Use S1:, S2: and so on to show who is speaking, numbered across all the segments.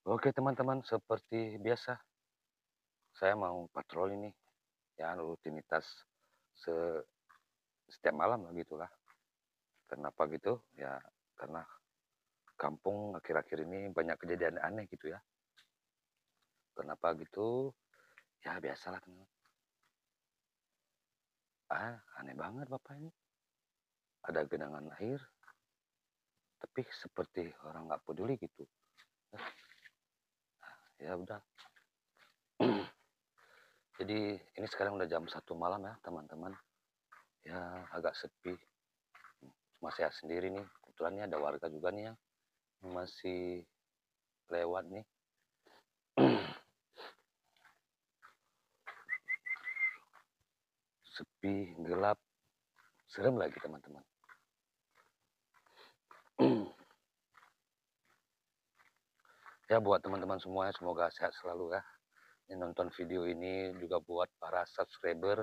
S1: Oke teman-teman, seperti biasa, saya mau patroli nih, ya rutinitas se setiap malam lah gitulah. Kenapa gitu? Ya karena kampung akhir-akhir ini banyak kejadian aneh gitu ya. Kenapa gitu? Ya biasalah teman. Aneh banget bapak ini. Ada genangan air, tapi seperti orang nggak peduli gitu. Ya udah. Jadi ini sekarang udah jam 1 malam ya teman-teman. Ya agak sepi. Cuma saya sendiri nih. Kebetulan nih ada warga juga nih yang masih lewat nih. Sepi, gelap, serem lagi teman-teman. Ya buat teman-teman semuanya semoga sehat selalu ya. Yang nonton video ini juga buat para subscriber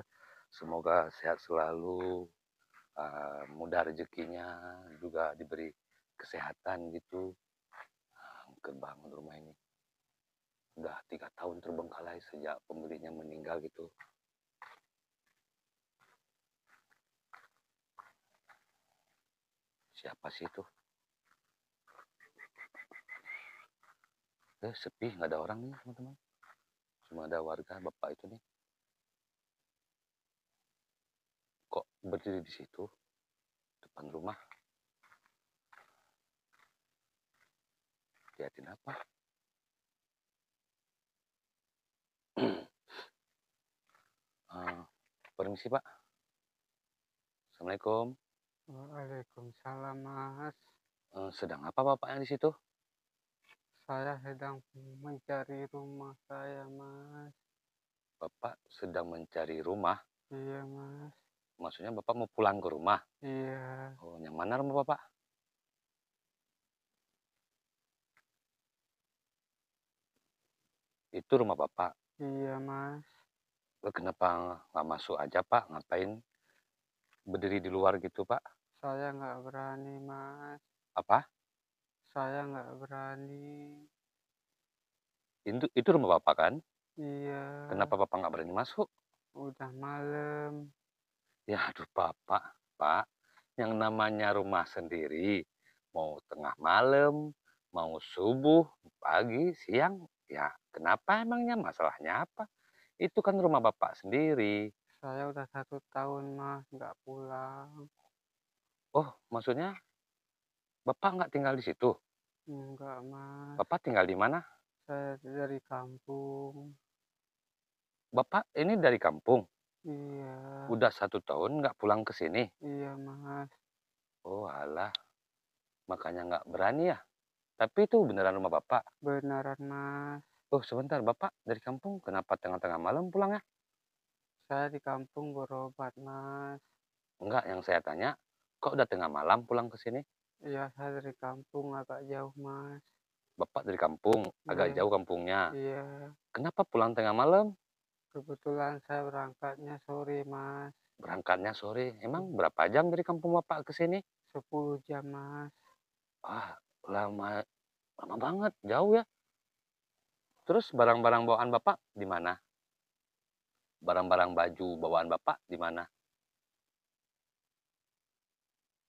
S1: semoga sehat selalu, mudah rezekinya, juga diberi kesehatan gitu. Kebangun rumah ini. Udah 3 tahun terbengkalai sejak pemiliknya meninggal gitu. Siapa sih itu? Sepi, nggak ada orang nih teman-teman. Cuma ada warga bapak itu nih. Kok berdiri di situ depan rumah? Liatin apa? uh, Permisi pak. Assalamualaikum.
S2: Waalaikumsalam, Mas.
S1: Sedang apa bapaknya di situ?
S2: Saya sedang mencari rumah saya, Mas.
S1: Bapak sedang mencari rumah.
S2: Iya, Mas.
S1: Maksudnya bapak mau pulang ke rumah?
S2: Iya,
S1: Oh, yang mana rumah bapak? Itu rumah bapak.
S2: iya, Mas.
S1: Kenapa nggak masuk aja pak? Ngapain berdiri di luar gitu pak?
S2: Saya nggak berani, Mas.
S1: Apa?
S2: Saya nggak berani.
S1: Itu rumah bapak kan?
S2: Iya,
S1: Kenapa bapak nggak berani masuk?
S2: udah malam.
S1: Ya aduh bapak, pak. Yang namanya rumah sendiri, mau tengah malam, mau subuh, pagi, siang, ya kenapa emangnya? Masalahnya apa? Itu kan rumah bapak sendiri.
S2: Saya udah 1 tahun, Mas, nggak pulang.
S1: Oh, maksudnya bapak nggak tinggal di situ?
S2: Enggak, Mas.
S1: Bapak tinggal di mana?
S2: Saya dari kampung.
S1: Bapak ini dari kampung.
S2: Iya,
S1: Udah 1 tahun nggak pulang ke sini.
S2: iya, Mas.
S1: Oh alah, makanya nggak berani ya. Tapi itu beneran rumah bapak.
S2: Beneran, Mas.
S1: Oh sebentar, bapak dari kampung kenapa tengah-tengah malam pulang ya?
S2: Saya di kampung berobat, Mas.
S1: Enggak, yang saya tanya, kok udah tengah malam pulang ke sini?
S2: Iya, saya dari kampung agak jauh, Mas.
S1: Bapak dari kampung, agak
S2: Iya,
S1: jauh kampungnya.
S2: iya.
S1: Kenapa pulang tengah malam?
S2: Kebetulan saya berangkatnya sore, Mas.
S1: Berangkatnya sore. Emang berapa jam dari kampung bapak ke sini?
S2: 10 jam, Mas.
S1: Ah, lama, lama banget, jauh ya. Terus barang-barang bawaan bapak di mana? Barang-barang baju bawaan bapak di mana?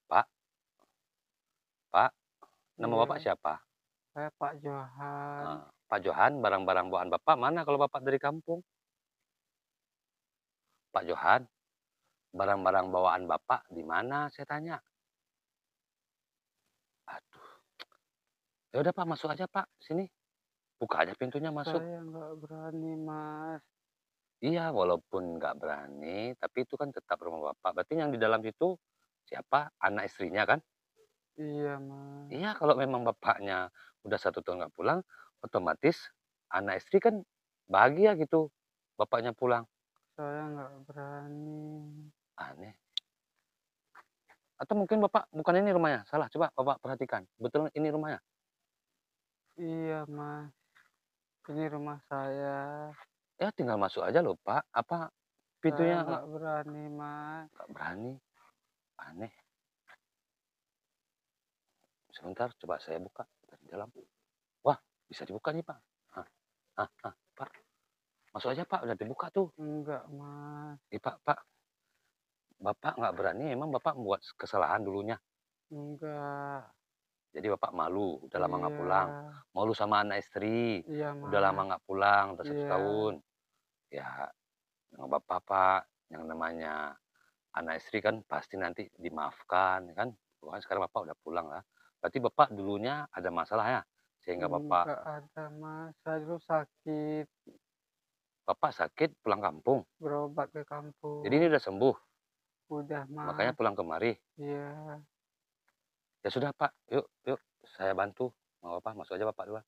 S1: Pak, Pak, nama bapak
S2: Iya,
S1: siapa?
S2: saya Pak Johan.
S1: Pak Johan, barang-barang bawaan bapak mana kalau bapak dari kampung? Pak Johan, barang-barang bawaan bapak di mana? Saya tanya. Aduh, ya udah pak, masuk aja pak, sini. Buka aja pintunya masuk.
S2: Saya nggak berani, Mas.
S1: Iya, walaupun nggak berani, tapi itu kan tetap rumah bapak. Berarti yang di dalam situ siapa? Anak istrinya kan?
S2: Iya, Mas.
S1: Iya, kalau memang bapaknya udah 1 tahun nggak pulang, otomatis anak istri kan bahagia gitu, bapaknya pulang.
S2: Saya nggak berani.
S1: Aneh. Atau mungkin bapak bukan ini rumahnya, salah. Coba bapak perhatikan, betul ini rumahnya?
S2: Iya, Mas. Ini rumah saya.
S1: Ya tinggal masuk aja loh pak. Apa
S2: Saya
S1: pintunya
S2: nggak berani, Mas.
S1: nggak berani? Aneh. Sebentar, coba saya buka dari dalam. Wah, Bisa dibuka nih, Pak. Hah, Pak, masuk aja, Pak, udah dibuka tuh.
S2: Enggak, Mas.
S1: Pak, Bapak nggak berani emang Bapak membuat kesalahan dulunya?
S2: Enggak.
S1: Jadi Bapak malu, udah lama nggak
S2: Iya.
S1: pulang. Malu sama anak istri,
S2: Iya,
S1: udah lama
S2: Mas.
S1: nggak pulang, udah 1
S2: Iya.
S1: tahun. Ya, nggak apa-apa, Pak, yang namanya anak istri kan pasti nanti dimaafkan, ya kan? Kan sekarang Bapak udah pulang lah. Berarti Bapak dulunya ada masalah ya? Sehingga Bapak
S2: Enggak ada, Mas. Saya dulu sakit,
S1: Bapak sakit pulang kampung.
S2: berobat ke
S1: Jadi ini
S2: kampung.
S1: udah sembuh,
S2: Udah,
S1: makanya
S2: Mas.
S1: pulang kemari.
S2: Iya.
S1: Ya sudah, Pak, yuk yuk saya bantu. Nggak apa-apa, masuk aja Bapak duluan.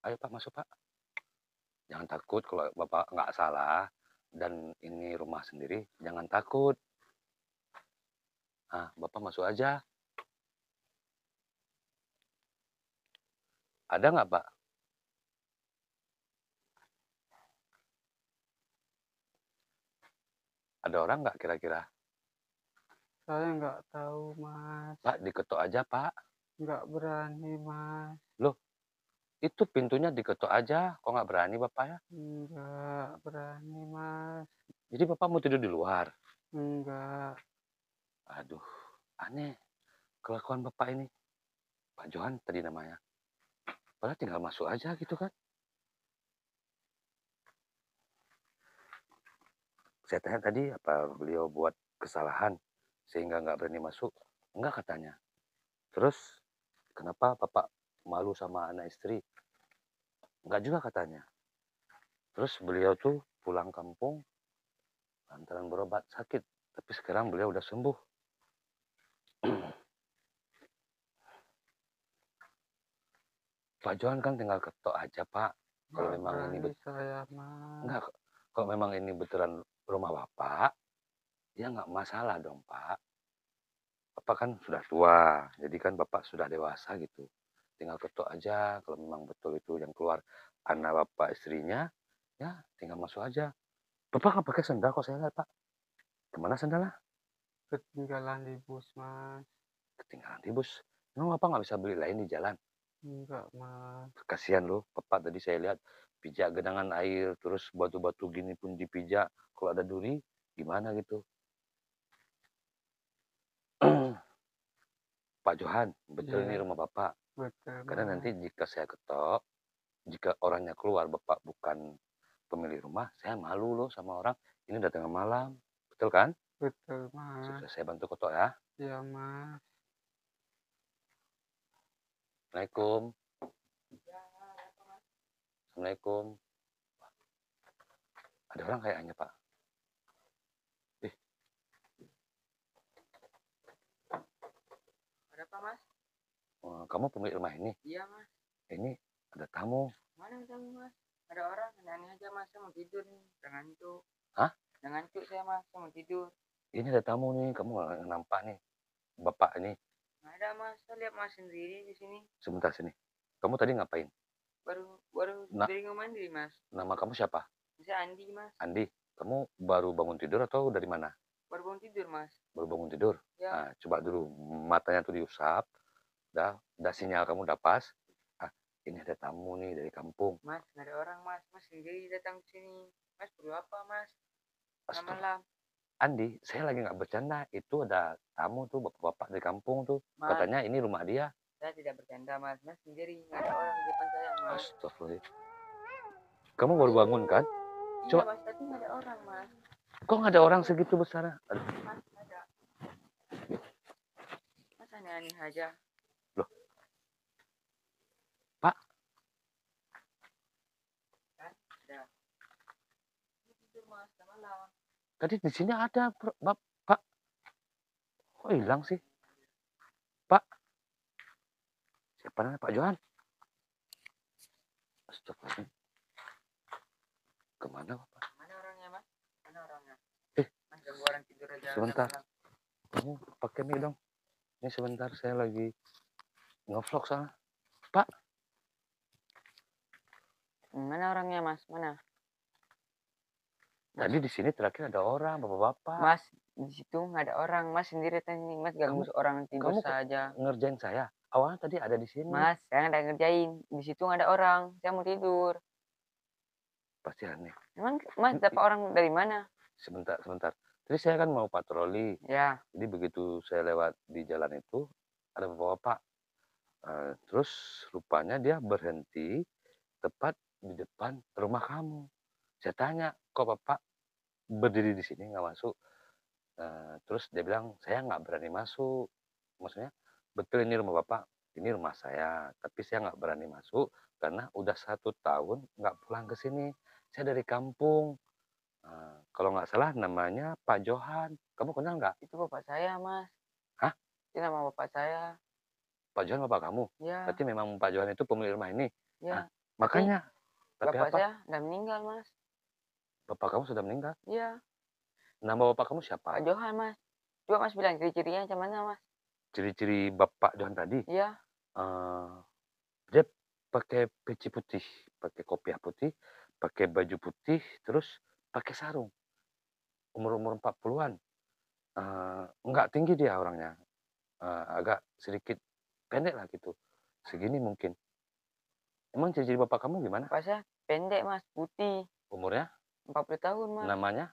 S1: Ayo, Pak, masuk, Pak. Jangan takut kalau Bapak nggak salah dan ini rumah sendiri, jangan takut. Ah, Bapak masuk aja. Ada nggak, Pak? Ada orang nggak kira-kira?
S2: Saya nggak tahu, Mas.
S1: Pak, diketok aja, Pak.
S2: Nggak berani, Mas.
S1: Loh, itu pintunya diketok aja, kok nggak berani Bapak ya?
S2: Nggak berani, Mas.
S1: Jadi Bapak mau tidur di luar?
S2: Enggak.
S1: Aduh, aneh kelakuan Bapak ini. Pak Johan tadi namanya. Padahal tinggal masuk aja gitu kan. Saya tanya tadi apa beliau buat kesalahan sehingga nggak berani masuk. Enggak katanya. Terus kenapa Bapak malu sama anak istri? Enggak juga katanya. Terus beliau tuh pulang kampung lantaran berobat sakit. Tapi sekarang beliau udah sembuh. Pak Johan kan tinggal ketok aja, Pak. Kalau
S2: Nggak
S1: memang ini
S2: berani saya, Mas.
S1: enggak, kalau memang ini betulan rumah Bapak, ya nggak masalah dong, Pak. Bapak kan sudah tua, jadi kan Bapak sudah dewasa gitu. Tinggal ketok aja kalau memang betul itu yang keluar anak Bapak istrinya, ya tinggal masuk aja. Bapak nggak pakai sendal kok saya lihat, Pak. Kemana sendalnya?
S2: Ketinggalan di bus, Mas.
S1: Ketinggalan di bus. Emang Bapak nggak bisa beli lain di jalan?
S2: Enggak, Mas.
S1: Kasihan loh, Bapak tadi saya lihat pijak genangan air, terus batu-batu gini pun dipijak. Kalau ada duri, gimana gitu. Pak Johan, betul ini
S2: Iya,
S1: rumah Bapak.
S2: betul,
S1: Karena nanti
S2: Mas.
S1: jika saya ketok, jika orangnya keluar, Bapak bukan pemilik rumah, saya malu loh sama orang. Ini udah tengah malam, betul kan?
S2: Betul, Mas.
S1: Sudah saya bantu ketok ya.
S2: Iya, Mas.
S1: Assalamualaikum. Assalamualaikum. Ada orang kayaknya, Pak. Eh,
S3: Ada apa, Mas?
S1: kamu pemilik rumah ini?
S3: Iya, Mas.
S1: Ini ada tamu.
S3: Mana kamu, Mas? Ada orang, aneh aja, Mas. Saya mau tidur nih, udah ngantuk.
S1: Hah?
S3: Udah ngantuk saya, Mas. Saya mau tidur.
S1: Ini ada tamu nih, kamu nggak nampak nih. Bapak ini,
S3: Nggak ada, Mas. Saya lihat Mas sendiri di sini.
S1: sebentar sini. Kamu tadi ngapain?
S3: Baru
S1: Nah,
S3: dari mandi, Mas.
S1: nama kamu siapa?
S3: Saya Andi, Mas.
S1: Andi. Kamu baru bangun tidur atau dari mana?
S3: Baru bangun tidur, Mas.
S1: Baru bangun tidur?
S3: Ya,
S1: Nah, coba dulu matanya tuh diusap. Udah sinyal kamu udah pas. Ah, ini ada tamu nih dari kampung.
S3: Mas. Nggak ada orang, Mas. Mas sendiri datang ke sini. Mas perlu apa, Mas?
S1: Astaga.
S3: Malam.
S1: Andi, saya lagi nggak bercanda. Itu ada tamu tuh, bapak-bapak dari kampung tuh.
S3: Mas,
S1: Katanya ini rumah dia.
S3: saya tidak bercanda, Mas. Mas sendiri. Nggak ada orang di depan saya, Mas.
S1: Astagfirullah. Kamu baru bangun kan?
S3: Iya,
S1: Coba.
S3: Mas. Tapi nggak ada orang, Mas.
S1: Kok nggak ada orang segitu besar? Aduh,
S3: Mas, nggak ada. Mas aneh-aneh aja.
S1: loh, Pak.
S3: Kan? Ada. Ini tidur, Mas. Udah malam.
S1: Tadi di sini ada, Pak. Kok hilang sih? Pak. Siapa namanya Pak Johan? Astagfirullah. Kemana, Bapak?
S3: Mana orangnya, Mas? Mana orangnya? Mas ganggu orang tidur aja.
S1: Sebentar.
S3: Udah malam.
S1: Kamu pakai mic dong. Ini sebentar saya lagi nge-vlog soalnya. Pak.
S3: Mana orangnya, Mas? Mana?
S1: Tadi di sini terakhir ada orang, bapak-bapak.
S3: Mas, di situ nggak ada orang. Mas sendiri tadi, Mas ganggu orang tidur
S1: kamu
S3: saja.
S1: ngerjain saya. awalnya tadi ada di sini.
S3: Mas, saya ada ngerjain. Di situ nggak ada orang. Saya mau tidur.
S1: Pasti aneh.
S3: Emang Mas dapat orang dari mana?
S1: Sebentar, sebentar. Tadi saya kan mau patroli.
S3: Ya,
S1: Jadi begitu saya lewat di jalan itu, ada bapak-bapak. Terus rupanya dia berhenti tepat di depan rumah kamu. Saya tanya, kok bapak berdiri di sini nggak masuk? Terus dia bilang, saya nggak berani masuk. Maksudnya, betul ini rumah bapak, ini rumah saya. Tapi saya nggak berani masuk karena udah 1 tahun nggak pulang ke sini. Saya dari kampung. Kalau nggak salah namanya Pak Johan. Kamu kenal nggak?
S3: itu bapak saya, Mas.
S1: Hah?
S3: Itu nama bapak saya.
S1: Pak Johan bapak kamu?
S3: Ya,
S1: Berarti memang Pak Johan itu pemilik rumah ini?
S3: ya.
S1: Makanya. Tapi
S3: Bapak
S1: apa?
S3: saya udah meninggal, Mas.
S1: Bapak kamu sudah meninggal?
S3: Iya,
S1: Nama bapak kamu siapa?
S3: Pak Johan, Mas. Coba Mas bilang ciri-cirinya macam mana, Mas?
S1: Ciri-ciri Bapak Johan tadi?
S3: Iya,
S1: Eh, dia pakai peci putih, pakai kopiah putih, pakai baju putih, terus pakai sarung. Umur-umur 40-an. Nggak tinggi dia orangnya. Agak sedikit pendek lah gitu. Segini mungkin. Emang ciri-ciri bapak kamu gimana?
S3: bapak saya pendek, Mas, putih.
S1: Umurnya?
S3: 40 tahun, Mas.
S1: Namanya?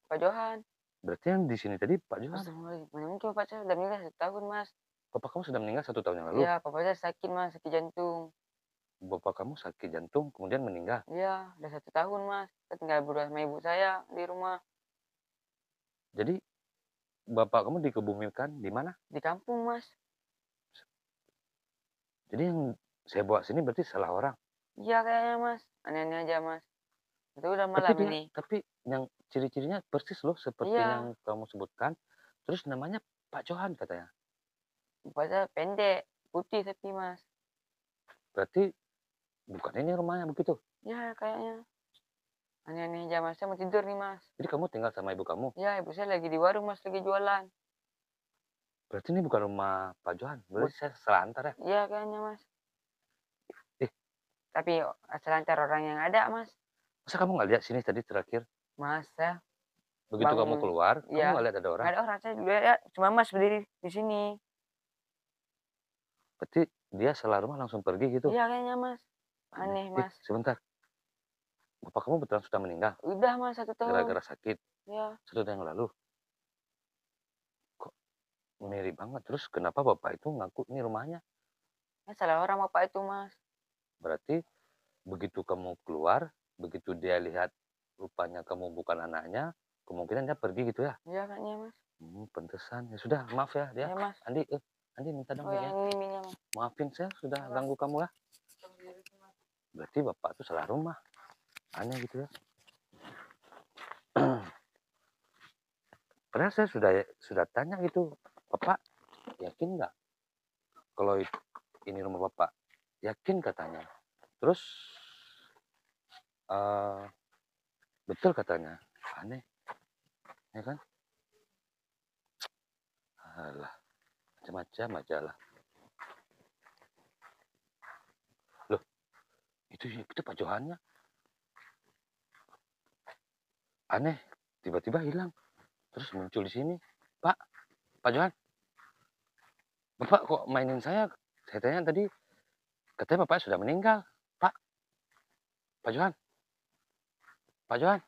S3: Pak Johan.
S1: Berarti yang di sini tadi Pak Johan.
S3: Astagfirullahaladzim. Mana mungkin bapak saya udah meninggal 1 tahun, Mas.
S1: Bapak kamu sudah meninggal 1 tahun yang lalu.
S3: Iya, bapak saya sakit, Mas, sakit jantung.
S1: Bapak kamu sakit jantung kemudian meninggal.
S3: Iya, udah 1 tahun, Mas. Saya tinggal berdua sama ibu saya di rumah.
S1: Jadi bapak kamu dikebumikan di mana?
S3: Di kampung, Mas.
S1: Jadi yang saya bawa sini berarti salah orang.
S3: Iya kayaknya, Mas. Aneh-aneh aja, Mas. Itu udah
S1: Tapi
S3: malam
S1: dia,
S3: ini.
S1: tapi yang ciri-cirinya persis loh seperti
S3: Iya.
S1: yang kamu sebutkan. Terus namanya Pak Johan katanya.
S3: Bapak saya pendek, putih tapi, Mas.
S1: Berarti bukan ini rumahnya begitu.
S3: Ya, kayaknya. Aneh-aneh aja, Mas. Saya mau tidur nih, Mas.
S1: Jadi kamu tinggal sama ibu kamu.
S3: Ya, ibu saya lagi di warung, Mas. Lagi jualan.
S1: Berarti ini bukan rumah Pak Johan. Berarti saya salah antar ya.
S3: Iya, kayaknya, Mas.
S1: Eh.
S3: Tapi selancar orang yang ada, Mas.
S1: Masa kamu nggak lihat sini tadi terakhir?
S3: Masa?
S1: Begitu
S3: Bangun.
S1: kamu keluar, kamu
S3: Iya.
S1: nggak lihat ada orang?
S3: Nggak ada orang. Saya lihat cuma Mas berdiri di sini.
S1: Berarti dia salah rumah langsung pergi gitu.
S3: Iya, kayaknya, Mas. Aneh, Mas.
S1: Sebentar. Bapak kamu betulan sudah meninggal
S3: Udah, Mas, 1 tahun.
S1: gara-gara sakit
S3: Ya.
S1: 1 tahun yang lalu. Kok mirip banget. Terus kenapa bapak itu ngaku ini rumahnya?
S3: Ya, salah orang bapak itu, Mas.
S1: Berarti begitu kamu keluar, begitu dia lihat rupanya kamu bukan anaknya, kemungkinan dia pergi gitu ya?
S3: Iya, kayaknya, Mas.
S1: Pantesan. Ya sudah, maaf ya dia.
S3: Ya, Mas.
S1: Andi, Andi minta dong
S3: Oh,
S1: mic-nya.
S3: yang ini mic-nya, Mas.
S1: Maafin saya sudah
S3: Ya, Mas.
S1: ganggu kamu ya. Berarti bapak itu salah rumah. Aneh gitu ya. Padahal saya sudah tanya gitu, Bapak yakin nggak kalau ini rumah Bapak? Yakin katanya. Terus betul katanya. Aneh, ya kan? Alah, macam-macam aja lah. Loh, itu Pak Johannya. Aneh, tiba-tiba hilang. Terus muncul di sini. Pak Johan. Bapak kok mainin saya? Saya tanya tadi, katanya Bapak sudah meninggal. Pak Johan. Pak Johan.